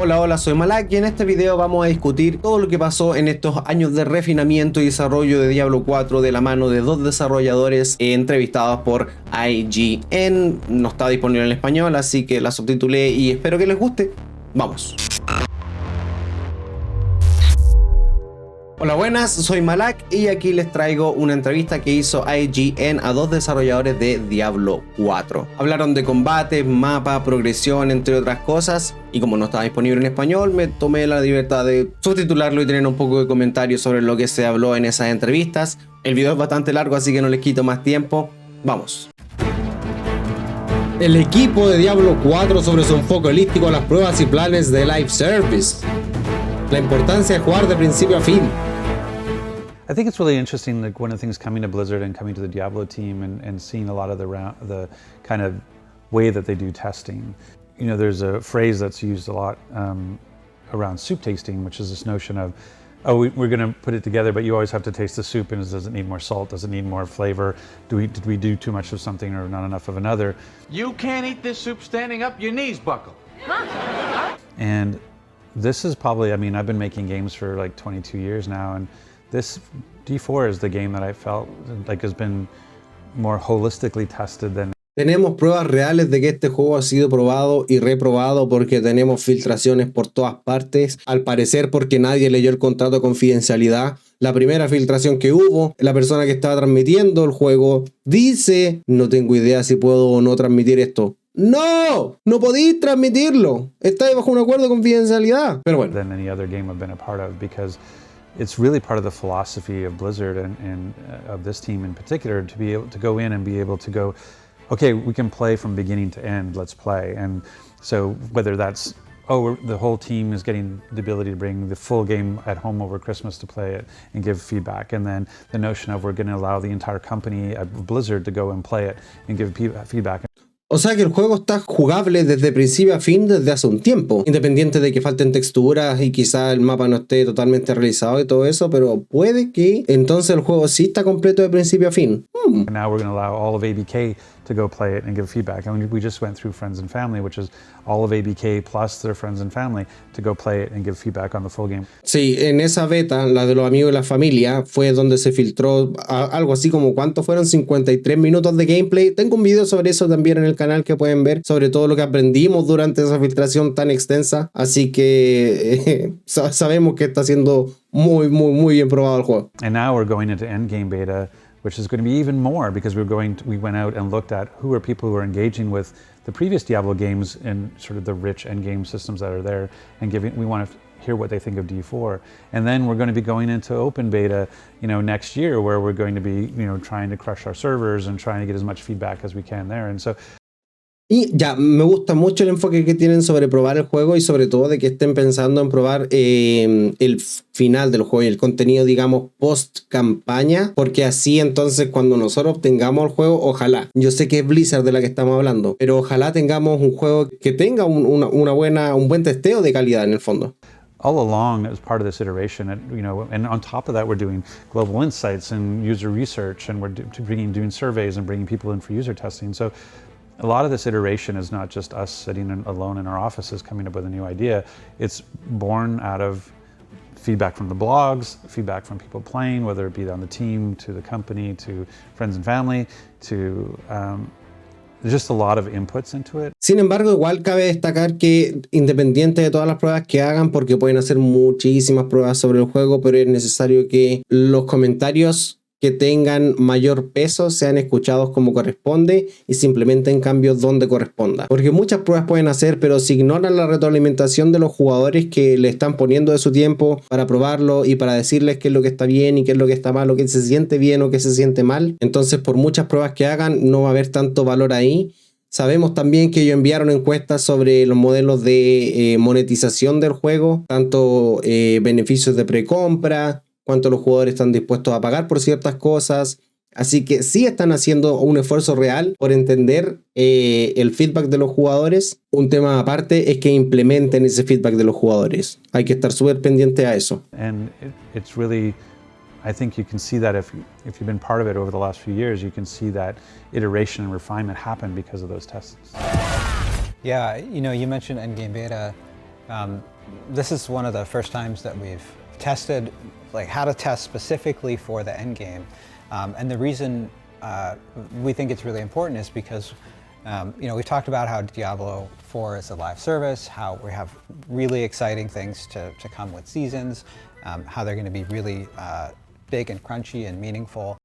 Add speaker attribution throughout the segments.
Speaker 1: Hola, hola, soy Malak y en este video vamos a discutir todo lo que pasó en estos años de refinamiento y desarrollo de Diablo 4 de la mano de dos desarrolladores entrevistados por IGN. No está disponible en español, así que la subtitulé y espero que les guste. Vamos. Hola, buenas, soy Malak y aquí les traigo una entrevista que hizo IGN a dos desarrolladores de Diablo 4. Hablaron de combate, mapa, progresión, entre otras cosas, y como no estaba disponible en español, me tomé la libertad de subtitularlo y tener un poco de comentarios sobre lo que se habló en esas entrevistas. El video es bastante largo, así que no les quito más tiempo. Vamos. El equipo de Diablo 4 sobre su enfoque holístico a las pruebas y planes de live service. La importancia de jugar de principio a fin.
Speaker 2: I think it's really interesting, like one of the things coming to Blizzard and coming to the Diablo team and seeing a lot of the kind of way that they do testing. You know, there's a phrase that's used a lot around soup tasting, which is this notion of, oh, we're going to put it together, but you always have to taste the soup, and does it need more salt? Does it need more flavor? Did we do too much of something or not enough of another?
Speaker 3: You can't eat this soup standing up, your knees buckle.
Speaker 2: And this is probably, I mean, I've been making games for like 22 years now, and this D4 is the game that I felt like has been more holistically tested than.
Speaker 1: Tenemos pruebas reales de que este juego ha sido probado y reprobado porque tenemos filtraciones por todas partes. Al parecer porque nadie leyó el contrato de confidencialidad. La primera filtración que hubo, la persona que estaba transmitiendo el juego dice: no tengo idea si puedo o no transmitir esto. ¡No! ¡No podéis transmitirlo! Estáis bajo un acuerdo de confidencialidad. Pero bueno.
Speaker 2: Than any other game I've been a part of, because it's really part of the philosophy of Blizzard and of this team in particular to be able to go in and be able to go, okay, we can play from beginning to end, let's play. And so whether that's, oh, the whole team is getting the ability to bring the full game at home over Christmas to play it and give feedback. And then the notion of we're going to allow the entire company at Blizzard to go and play it and give feedback.
Speaker 1: O sea que el juego está jugable desde principio a fin desde hace un tiempo, independiente de que falten texturas y quizá el mapa no esté totalmente realizado y todo eso, pero puede que entonces el juego sí está completo de principio a fin.
Speaker 2: Now we're going to allow all of ABK to go play it and give feedback. I mean, we just went through Friends and Family, which is all of ABK plus their friends and family to go play it and give feedback on the full game.
Speaker 1: Sí, en esa beta, la de los amigos y la familia, fue donde se filtró algo así como, ¿cuántos fueron? 53 minutos de gameplay. Tengo un video sobre eso también en el canal que pueden ver, sobre todo lo que aprendimos durante esa filtración tan extensa. Así que sabemos que está siendo muy bien probado el juego.
Speaker 2: And now we're going into endgame beta, which is going to be even more, because we went out and looked at who are people who are engaging with the previous Diablo games and sort of the rich endgame systems that are there, and we want to hear what they think of D4. And then we're going to be going into open beta, you know, next year, where we're going to be, you know, trying to crush our servers and trying to get as much feedback as we can there. And so
Speaker 1: y ya, me gusta mucho el enfoque que tienen sobre probar el juego y sobre todo de que estén pensando en probar el final del juego y el contenido, digamos, post campaña, porque así entonces cuando nosotros obtengamos el juego, ojalá, yo sé que es Blizzard de la que estamos hablando, pero ojalá tengamos un juego que tenga un buen testeo de calidad en el fondo.
Speaker 2: All along, as part of this iteration, you know, and on top of that, we're doing global insights and user research, and we're doing surveys and bringing people in for user testing. So a lot of this iteration is not just us sitting alone in our offices coming up with a new idea. It's born out of feedback from the blogs, feedback from people playing, whether it be on the team, to the company, to friends and family, to there's just a lot of inputs into it.
Speaker 1: Sin embargo, igual cabe destacar que independiente de todas las pruebas que hagan, porque pueden hacer muchísimas pruebas sobre el juego, pero es necesario que los comentarios que tengan mayor peso sean escuchados como corresponde y se implementen cambios donde corresponda. Porque muchas pruebas pueden hacer, pero si ignoran la retroalimentación de los jugadores que le están poniendo de su tiempo para probarlo y para decirles qué es lo que está bien y qué es lo que está mal, o qué se siente bien o qué se siente mal, entonces por muchas pruebas que hagan no va a haber tanto valor ahí. Sabemos también que ellos enviaron encuestas sobre los modelos de monetización del juego, tanto beneficios de precompra, cuánto los jugadores están dispuestos a pagar por ciertas cosas. Así que sí están haciendo un esfuerzo real por entender el feedback de los jugadores. Un tema aparte es que implementen ese feedback de los jugadores. Hay que estar súper pendiente a eso.
Speaker 2: And it's really, I think you can see that if you've been part of it over the last few years, you can see that iteration and refinement happen because of those tests.
Speaker 4: Yeah, you know, you mentioned endgame beta. this is one of the first times that we've tested, like how to test specifically for the end game. And the reason we think it's really important is because we've talked about how Diablo IV is a live service, how we have really exciting things to come with seasons, how they're going to be really big and crunchy and meaningful.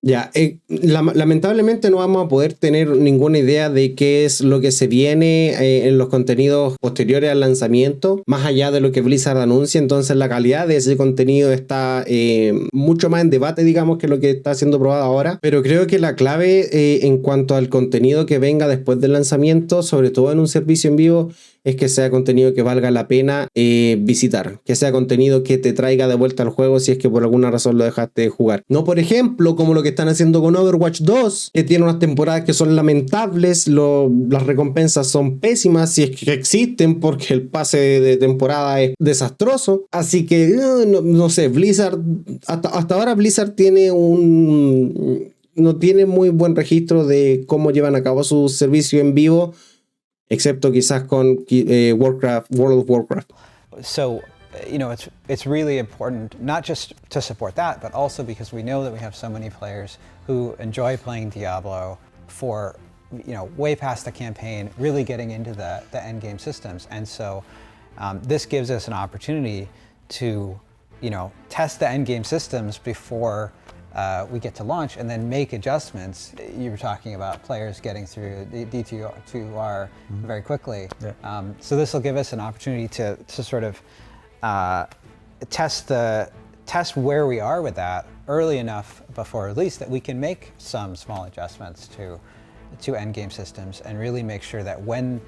Speaker 1: Ya, lamentablemente no vamos a poder tener ninguna idea de qué es lo que se viene en los contenidos posteriores al lanzamiento, más allá de lo que Blizzard anuncia. Entonces la calidad de ese contenido está mucho más en debate, digamos, que lo que está siendo probado ahora. Pero creo que la clave en cuanto al contenido que venga después del lanzamiento, sobre todo en un servicio en vivo, es que sea contenido que valga la pena visitar, que sea contenido que te traiga de vuelta al juego si es que por alguna razón lo dejaste de jugar. No, por ejemplo, como lo que están haciendo con Overwatch 2, que tiene unas temporadas que son lamentables, las recompensas son pésimas si es que existen, porque el pase de temporada es desastroso. Así que, no sé, Blizzard, hasta ahora Blizzard no tiene muy buen registro de cómo llevan a cabo su servicio en vivo, excepto quizás con World of Warcraft.
Speaker 4: So, it's really important, not just to support that, but also because we know that we have so many players who enjoy playing Diablo for, way past the campaign, really getting into the end game systems. And so this gives us an opportunity to, test the end game systems before we get to launch and then make adjustments. You were talking about players getting through D2R very quickly. Yeah. So this will give us an opportunity to sort of test where we are with that early enough before release that we can make some small adjustments to end game systems and really make sure that when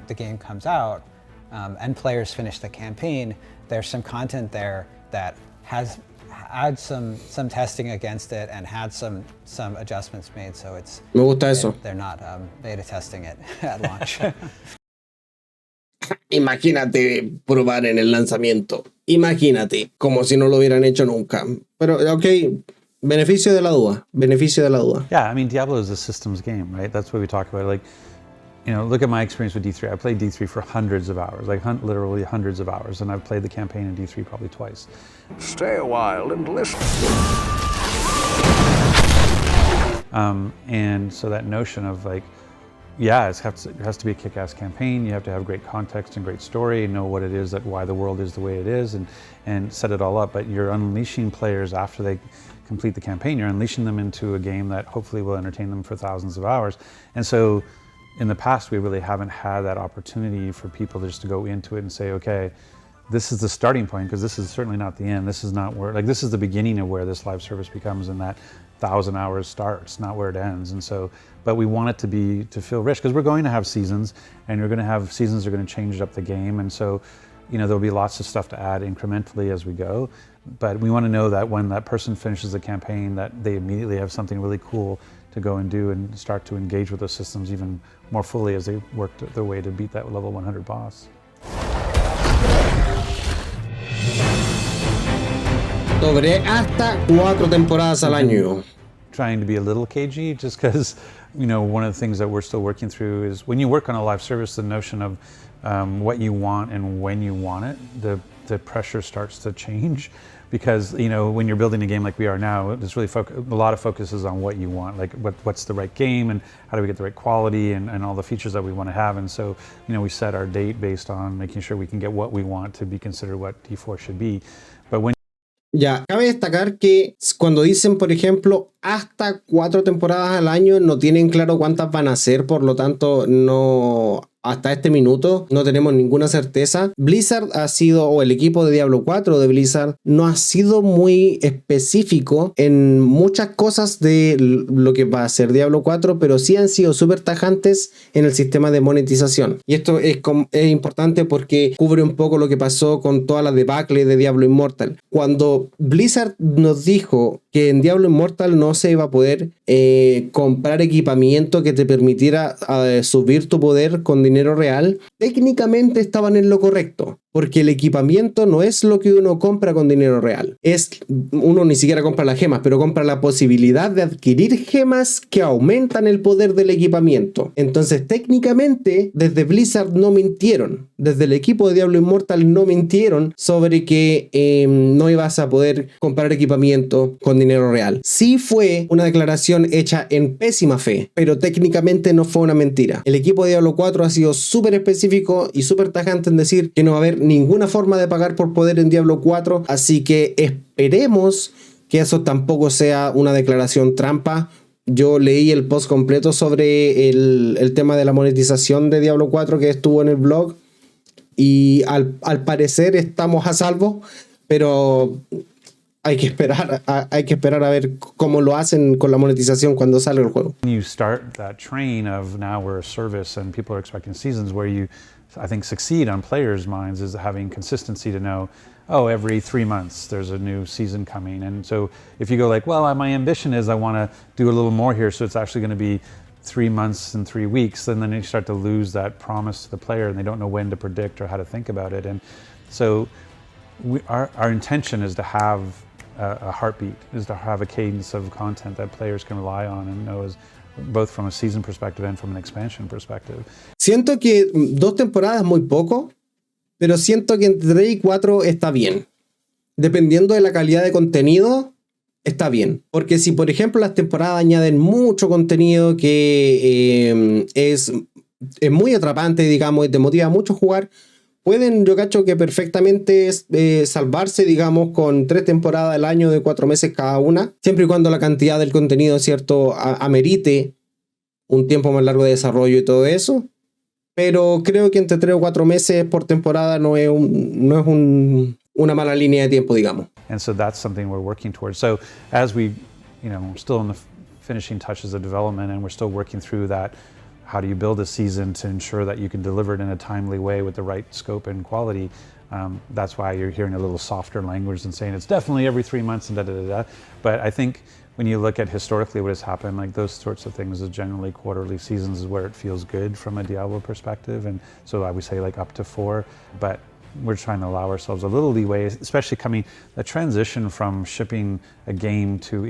Speaker 4: the game comes out and players finish the campaign, there's some content there that has had some testing against it and had some adjustments made, so it's
Speaker 1: me gusta eso.
Speaker 4: They're not beta testing it at launch.
Speaker 1: Imagínate probar en el lanzamiento. Imagínate, como si no lo hubieran hecho nunca. Pero, ok, beneficio de la duda.
Speaker 2: Yeah, I mean, Diablo is a systems game, right? That's what we talk about. Like, look at my experience with D3. I played D3 for hundreds of hours, literally hundreds of hours, and I've played the campaign in D3 probably twice.
Speaker 5: Stay a while and listen.
Speaker 2: And so that notion of like, yeah, it has to be a kick-ass campaign. You have to have great context and great story, know what it is, why the world is the way it is, and set it all up. But you're unleashing players after they complete the campaign. You're unleashing them into a game that hopefully will entertain them for thousands of hours. And so in the past, we really haven't had that opportunity for people just to go into it and say, okay, this is the starting point, because this is certainly not the end. This is not where, this is the beginning of where this live service becomes, and that 1,000 hours starts, not where it ends. And so, but we want it to feel rich, because we're going to have seasons, and you're going to have seasons that are going to change up the game. And so, there'll be lots of stuff to add incrementally as we go. But we want to know that when that person finishes the campaign, that they immediately have something really cool to go and do and start to engage with those systems even more fully as they work their way to beat that level 100 boss.
Speaker 1: Sobre hasta 4 temporadas al año.
Speaker 2: Trying to be a little cagey, just because, one of the things that we're still working through is when you work on a live service, the notion of what you want and when you want it, the pressure starts to change. Because, when you're building a game like we are now, it's really a lot of focus is on what you want, like what's the right game and how do we get the right quality and all the features that we want to have. And so, we set our date based on making sure we can get what we want to be considered what D4 should be. But when
Speaker 1: Ya, cabe destacar que cuando dicen, por ejemplo, hasta 4 temporadas al año, no tienen claro cuántas van a ser, por lo tanto, no, hasta este minuto no tenemos ninguna certeza. Blizzard ha sido, o el equipo de Diablo 4 de Blizzard, no ha sido muy específico en muchas cosas de lo que va a ser Diablo 4, pero sí han sido súper tajantes en el sistema de monetización. Y esto es importante porque cubre un poco lo que pasó con toda la debacle de Diablo Immortal. Cuando Blizzard nos dijo que en Diablo Immortal no se iba a poder comprar equipamiento que te permitiera subir tu poder con dinero real, técnicamente estaban en lo correcto. porque el equipamiento no es lo que uno compra con dinero real. Uno ni siquiera compra las gemas, pero compra la posibilidad de adquirir gemas que aumentan el poder del equipamiento. Entonces, técnicamente, desde Blizzard no mintieron. Desde el equipo de Diablo Immortal no mintieron sobre que no ibas a poder comprar equipamiento con dinero real. Sí fue una declaración hecha en pésima fe, pero técnicamente no fue una mentira. El equipo de Diablo 4 ha sido súper específico y súper tajante en decir que no va a haber ninguna forma de pagar por poder en Diablo 4, así que esperemos que eso tampoco sea una declaración trampa. Yo leí el post completo sobre el tema de la monetización de Diablo 4 que estuvo en el blog y al parecer estamos a salvo, pero hay que esperar a ver cómo lo hacen con la monetización cuando salga el juego.
Speaker 2: You start that train of now we're a service and people are expecting seasons, where you, I think, succeed on players' minds is having consistency to know, oh, every 3 months there's a new season coming. And so if you go like, well, my ambition is I want to do a little more here, so it's actually going to be 3 months and 3 weeks, and then you start to lose that promise to the player and they don't know when to predict or how to think about it. And so our intention is to have a heartbeat, is to have a cadence of content that players can rely on and know is both from a season perspective and from an expansion perspective.
Speaker 1: Siento que 2 temporadas es muy poco, pero siento que entre 3 y 4 está bien. Dependiendo de la calidad de contenido, está bien. Porque si, por ejemplo, las temporadas añaden mucho contenido que es muy atrapante, digamos, y te motiva mucho a jugar, pueden, yo cacho que perfectamente salvarse, digamos, con 3 temporadas al año de 4 meses cada una, siempre y cuando la cantidad del contenido, ¿cierto?, amerite un tiempo más largo de desarrollo y todo eso. Pero creo que entre 3 o 4 meses por temporada no es una mala línea de tiempo, digamos.
Speaker 2: And so that's something we're working towards. So as we're still in the finishing touches of development and we're still working through that, how do you build a season to ensure that you can deliver it in a timely way with the right scope and quality? That's why you're hearing a little softer language than saying it's definitely every 3 months and da-da-da-da. But I think when you look at historically what has happened, like those sorts of things is generally quarterly seasons is where it feels good from a Diablo perspective. And so I would say like up to 4, but we're trying to allow ourselves a little leeway, especially the transition from shipping a game to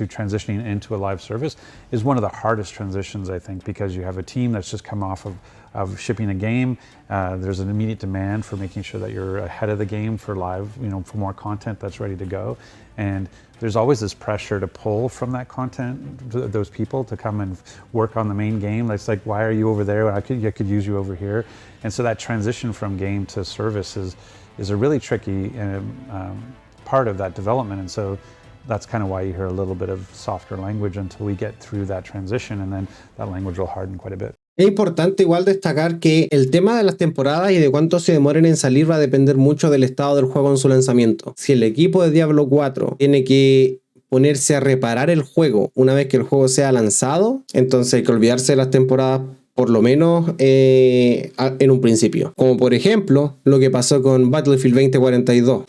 Speaker 2: transitioning into a live service is one of the hardest transitions, I think, because you have a team that's just come off of shipping a game. There's an immediate demand for making sure that you're ahead of the game for live, for more content that's ready to go. And there's always this pressure to pull from that content, those people to come and work on the main game. It's like, why are you over there? I could use you over here. And so that transition from game to service is a really tricky part of that development. And so that's kind of why you hear a little bit of softer language until we get through that transition, and then that language will harden quite a bit.
Speaker 1: Es importante igual destacar que el tema de las temporadas y de cuánto se demoren en salir va a depender mucho del estado del juego en su lanzamiento. Si el equipo de Diablo 4 tiene que ponerse a reparar el juego una vez que el juego sea lanzado, entonces hay que olvidarse de las temporadas por lo menos en un principio. Como por ejemplo lo que pasó con Battlefield 2042.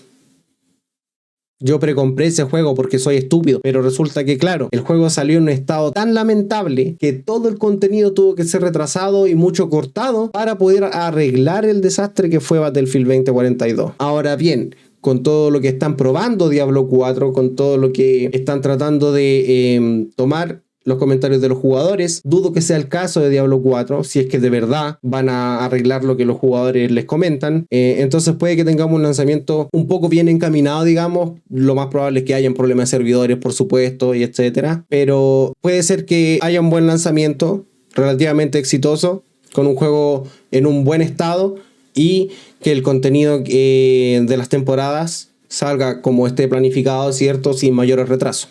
Speaker 1: Yo precompré ese juego porque soy estúpido, pero resulta que, claro, el juego salió en un estado tan lamentable que todo el contenido tuvo que ser retrasado y mucho cortado para poder arreglar el desastre que fue Battlefield 2042. Ahora bien, con todo lo que están probando Diablo 4, con todo lo que están tratando de tomar los comentarios de los jugadores, dudo que sea el caso de Diablo 4, si es que de verdad van a arreglar lo que los jugadores les comentan. Entonces puede que tengamos un lanzamiento un poco bien encaminado, digamos. Lo más probable es que hayan problemas de servidores, por supuesto, y etcétera. Pero puede ser que haya un buen lanzamiento, relativamente exitoso, con un juego en un buen estado, y que el contenido de las temporadas salga como esté planificado, ¿cierto? Sin mayores retrasos.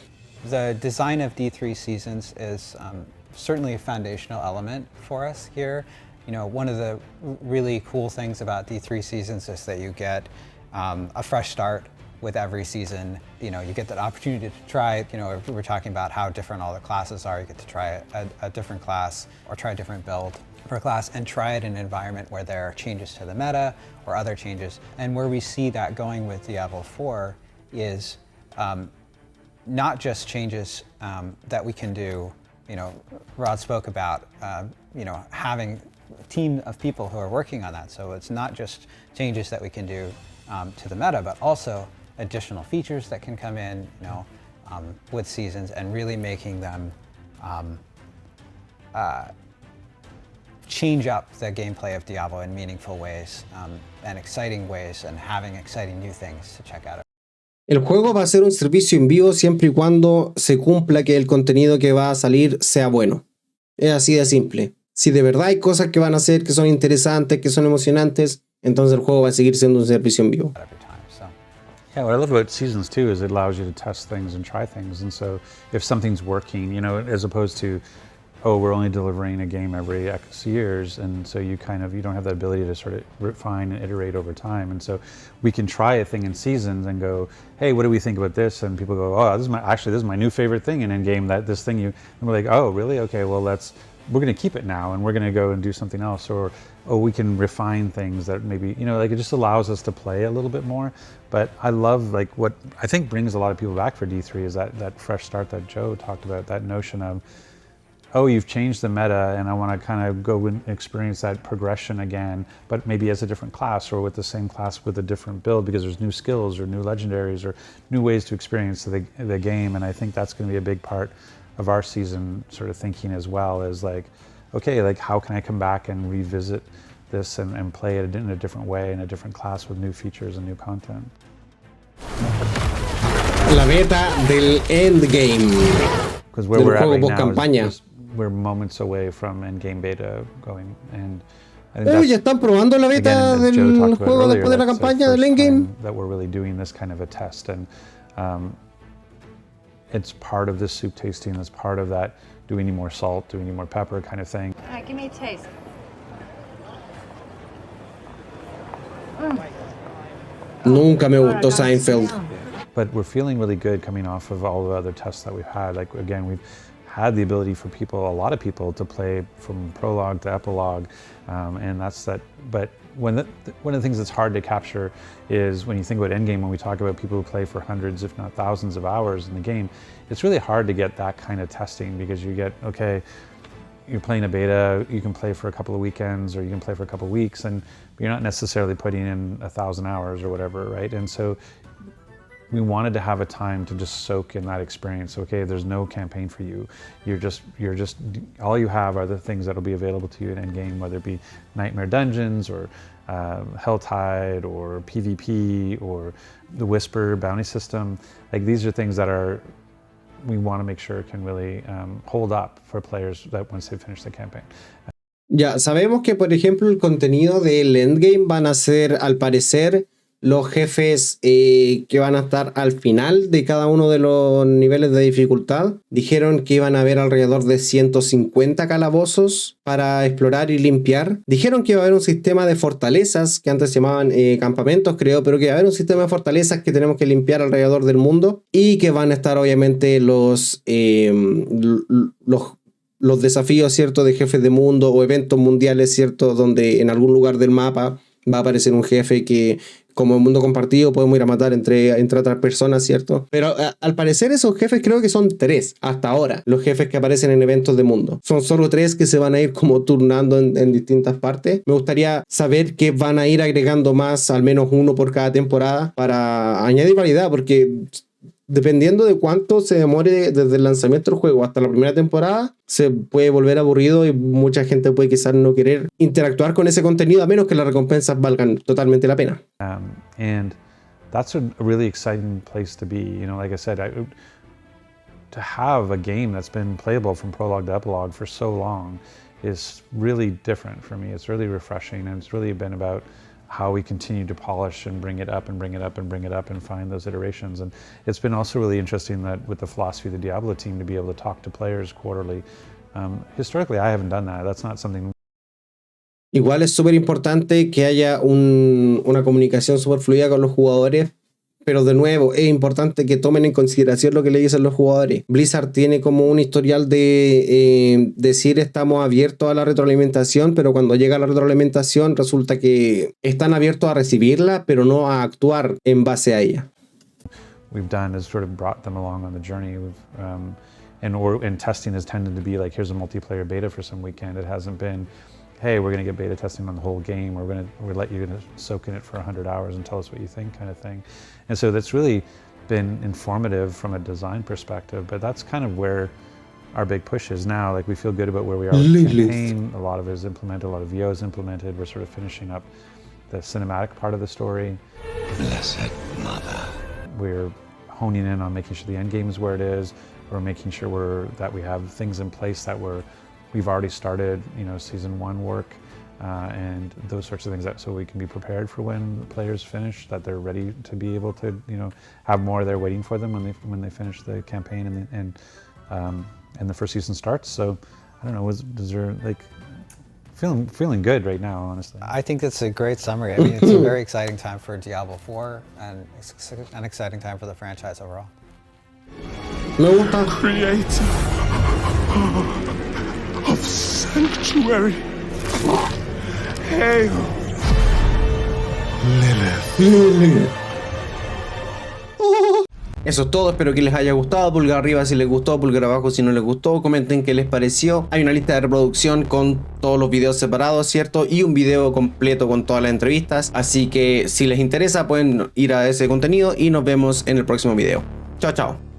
Speaker 4: The design of D3 seasons is certainly a foundational element for us here. One of the really cool things about D3 seasons is that you get a fresh start with every season. You get that opportunity to try, we're talking about how different all the classes are. You get to try a different class or try a different build per class and try it in an environment where there are changes to the meta or other changes. And where we see that going with Diablo 4 is not just changes that we can do, Rod spoke about, having team of people who are working on that. So it's not just changes that we can do to the meta, but also additional features that can come in, with seasons, and really making them change up the gameplay of Diablo in meaningful ways and exciting ways, and having exciting new things to check out.
Speaker 1: El juego va a ser un servicio en vivo siempre y cuando se cumpla que el contenido que va a salir sea bueno. Es así de simple. Si de verdad hay cosas que van a hacer que son interesantes, que son emocionantes, entonces el juego va a seguir siendo un servicio en vivo.
Speaker 2: Yeah, what I love about seasons too is it allows you to test things and try things. And so if something's working, as opposed to, oh, we're only delivering a game every X years, and so you don't have that ability to sort of refine and iterate over time. And so we can try a thing in seasons and go, hey, what do we think about this? And people go, oh, this is my new favorite thing in game, and we're like, oh, really? Okay, well, we're going to keep it now, and we're going to go and do something else. Or, oh, we can refine things that maybe, it just allows us to play a little bit more. But I love, what I think brings a lot of people back for D3 is that fresh start that Joe talked about, that notion of, oh, you've changed the meta, and I want to kind of go and experience that progression again, but maybe as a different class, or with the same class with a different build, because there's new skills or new legendaries or new ways to experience the game. And I think that's going to be a big part of our season sort of thinking as well, is okay, how can I come back and revisit this and play it in a different way, in a different class with new features and new content.
Speaker 1: La beta del endgame.
Speaker 2: Because where we're at right now
Speaker 1: campaña.
Speaker 2: We're moments away from endgame beta going, and I
Speaker 1: think ya están probando la beta del juego después de la campaña del endgame.
Speaker 2: That we're really doing this kind of a test, and it's part of this soup tasting. It's part of that. Do we need more salt? Do we need more pepper? Kind of thing.
Speaker 6: All right, give me a taste.
Speaker 1: Nunca me gustó Seinfeld.
Speaker 2: But we're feeling really good coming off of all the other tests that we've had. Again, we've had the ability for a lot of people to play from prologue to epilogue, and that's that. But one of the things that's hard to capture is when you think about endgame, when we talk about people who play for hundreds, if not thousands of hours in the game, it's really hard to get that kind of testing, because you get, okay, you're playing a beta, you can play for a couple of weekends, or you can play for a couple of weeks, and you're not necessarily putting in 1,000 hours or whatever, right? And so we wanted to have a time to just soak in that experience. Okay, there's no campaign for you. You're just all you have are the things that'll be available to you in endgame, whether it be Nightmare Dungeons or Helltide or PvP or the Whisper bounty system. These are things that we want to make sure can really hold up for players that once they finish the campaign.
Speaker 1: Ya sabemos que, por ejemplo, el contenido del endgame van a ser, al parecer, los jefes que van a estar al final de cada uno de los niveles de dificultad. Dijeron que iban a haber alrededor de 150 calabozos para explorar y limpiar. Dijeron que iba a haber un sistema de fortalezas, que antes se llamaban campamentos, creo, pero que iba a haber un sistema de fortalezas que tenemos que limpiar alrededor del mundo, y que van a estar obviamente los desafíos, ¿cierto?, de jefes de mundo o eventos mundiales, ¿cierto?, donde en algún lugar del mapa va a aparecer un jefe que, como en mundo compartido, podemos ir a matar entre otras personas, ¿cierto? Pero al parecer esos jefes creo que son 3 hasta ahora, los jefes que aparecen en eventos de mundo. Son solo 3 que se van a ir como turnando en distintas partes. Me gustaría saber que van a ir agregando más, al menos uno por cada temporada, para añadir variedad, porque dependiendo de cuánto se demore desde el lanzamiento del juego hasta la primera temporada, se puede volver aburrido y mucha gente puede quizás no querer interactuar con ese contenido, a menos que las recompensas valgan totalmente la pena.
Speaker 2: And that's a really exciting place to be. Like I said, to have a game that's been playable from prologue to epilogue for so long is really different for me. It's really refreshing, and it's really been about how we continue to polish and bring it up and bring it up and bring it up and find those iterations. And it's been also really interesting that with the philosophy of the Diablo team to be able to talk to players quarterly. Historically, I haven't done that. That's not something.
Speaker 1: Igual es súper importante que haya una comunicación súper fluida con los jugadores, pero de nuevo es importante que tomen en consideración lo que le dicen los jugadores. Blizzard tiene como un historial de decir estamos abiertos a la retroalimentación, pero cuando llega la retroalimentación resulta que están abiertos a recibirla, pero no a actuar en base a ella.
Speaker 2: We've done is sort of brought them along on the journey. And testing has tended to be like, here's a multiplayer beta for some weekend. It hasn't been, hey, we're going to get beta testing on the whole game, or we'll let you soak in it for 100 hours and tell us what you think, kind of thing. And so that's really been informative from a design perspective, but that's kind of where our big push is now. Like, we feel good about where we are with the campaign. A lot of it is implemented, a lot of VO is implemented. We're sort of finishing up the cinematic part of the story.
Speaker 6: Blessed Mother.
Speaker 2: We're honing in on making sure the end game is where it is. We're making sure that we have things in place that we've already started, you know, season 1 work and those sorts of things, so we can be prepared for when the players finish, that they're ready to be able to, you know, have more there waiting for them when they finish the campaign and the first season starts. So I don't know, is there like feeling good right now, honestly.
Speaker 4: I think that's a great summary. I mean, it's a very exciting time for Diablo 4 and it's an exciting time for the franchise overall.
Speaker 1: Me gusta.
Speaker 6: Creator of Sanctuary. Hail, Lilith.
Speaker 1: Eso es todo, espero que les haya gustado. Pulgar arriba si les gustó, pulgar abajo si no les gustó. Comenten qué les pareció. Hay una lista de reproducción con todos los videos separados, ¿cierto? Y un video completo con todas las entrevistas. Así que si les interesa pueden ir a ese contenido y nos vemos en el próximo video. Chao, chao.